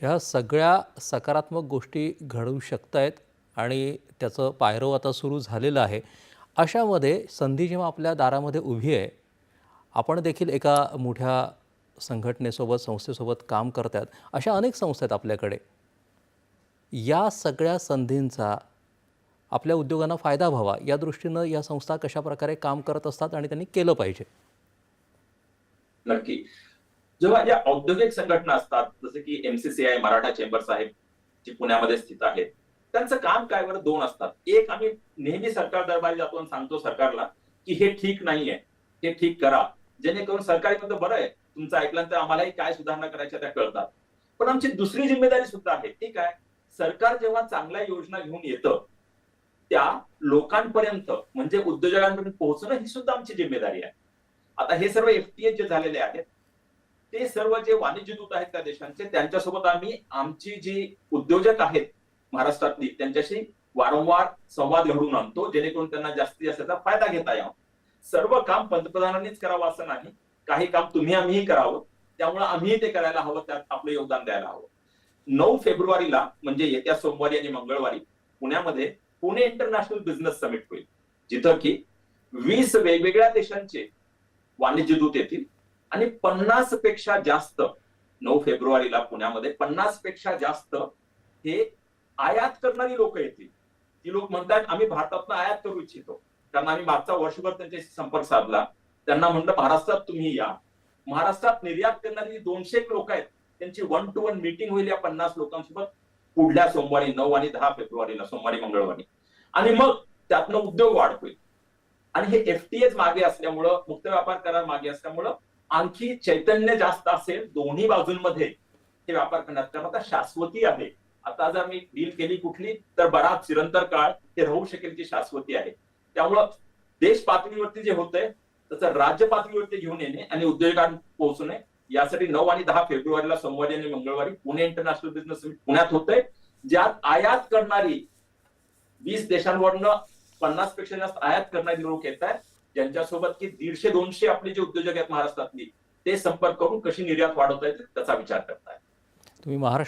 ह्या सगळ्या सकारात्मक गोष्टी घडू शकत आहेत आणि त्याचं पायरो आता सुरू झालेलं आहे. अशामध्ये संधी जेव्हा आपल्या दारामध्ये उभी आहे, आपण देखील एका मोठ्या संघटनेसोबत, संस्थेसोबत काम करतात. अशा अनेक संस्था आहेत आपल्याकडे. या सगळ्या संधींचा आपल्या उद्योगांना फायदा व्हावा या दृष्टीनं या संस्था कशाप्रकारे काम करत असतात आणि त्यांनी केलं पाहिजे? नक्की. जेव्हा या औद्योगिक संघटना असतात, जसे की एमसीसीआय, मराठा चेंबर्स आहेत, जी पुण्यामध्ये स्थित आहेत. त्यांचं काम काय बरं दोन असतात. एक, आम्ही नेहमी सरकार दरबारी जातो आणि सांगतो सरकारला, की हे ठीक नाहीये, हे ठीक करा. जेणेकरून सरकारी म्हणतं बरं आहे, तुमचं ऐकल्यानंतर आम्हालाही काय सुधारणा करायच्या त्या कळतात. पण आमची दुसरी जिम्मेदारी सुद्धा आहे. ती काय? सरकार जेव्हा चांगल्या योजना घेऊन येतं, त्या लोकांपर्यंत म्हणजे उद्योजकांपर्यंत पोहोचणं ही सुद्धा आमची जिम्मेदारी आहे. आता हे सर्व एफटीए जे झालेले आहेत, ते सर्व जे वाणिज्य दूत आहेत त्या देशांचे, त्यांच्यासोबत आम्ही आमची जी उद्योजक आहेत महाराष्ट्रातली, त्यांच्याशी वारंवार संवाद घडवून आणतो, जेणेकरून त्यांना जास्तीत जास्त त्याचा फायदा घेता यावा. सर्व काम पंतप्रधानांनीच करावं असं नाही. काही काम तुम्ही आम्हीही करावं. त्यामुळे आम्हीही ते करायला हवं, त्यात आपलं योगदान द्यायला हवं. 9 फेब्रुवारीला म्हणजे येत्या सोमवारी आणि मंगळवारी पुण्यामध्ये पुणे इंटरनॅशनल बिझनेस समिट होईल, जिथं की 20 वेगवेगळ्या देशांचे वाणिज्य दूत येतील आणि 50 पेक्षा जास्त 9 फेब्रुवारीला पुण्यामध्ये 50 पेक्षा जास्त हे आयात करणारी लोक येतील. ती लोक म्हणतात आम्ही भारतातून आयात करू इच्छितो, कारण आम्ही मागचा वर्षभर त्यांच्याशी संपर्क साधला. त्यांना म्हणलं महाराष्ट्रात तुम्ही या. महाराष्ट्रात निर्यात करणारी 200 लोक आहेत, त्यांची 1 to 1 मीटिंग होईल या 50 लोकांसोबत पुढल्या सोमवारी 9 आणि 10 फेब्रुवारीला, सोमवारी मंगळवारी. आणि मग त्यातनं उद्योग वाढ होईल. आणि हे एफटीएच मागे असल्यामुळं, मुक्त व्यापार करार मागे असल्यामुळं आणखी चैतन्य जास्त असेल दोन्ही बाजूंमध्ये हे व्यापार करण्यात. कारण आता शाश्वती आहे. आता जर मी डील केली कुठली, तर बराच चिरंतर काळ हे राहू शकेल ती शाश्वती आहे. त्यामुळं देश पातळीवरती जे होतंय त्याचं राज्य पातळीवरती घेऊन येणे आणि उद्योगांना पोहोचणे, यासाठी 9 आणि 10 फेब्रुवारीला सोमवारी आणि मंगळवारी पुणे इंटरनॅशनल बिझनेस समिट पुण्यात होतंय, ज्यात आयात करणारी 20 देशांवरनं 50 पेक्षा जास्त आयात करणारी लोक येत आहेत, ज्यांच्यासोबत की 150-200 आपले जे उद्योजक आहेत महाराष्ट्रातली, ते संपर्क करून कशी निर्यात वाढवता येईल त्याचा विचार करतायत. तुम्ही महाराष्ट्र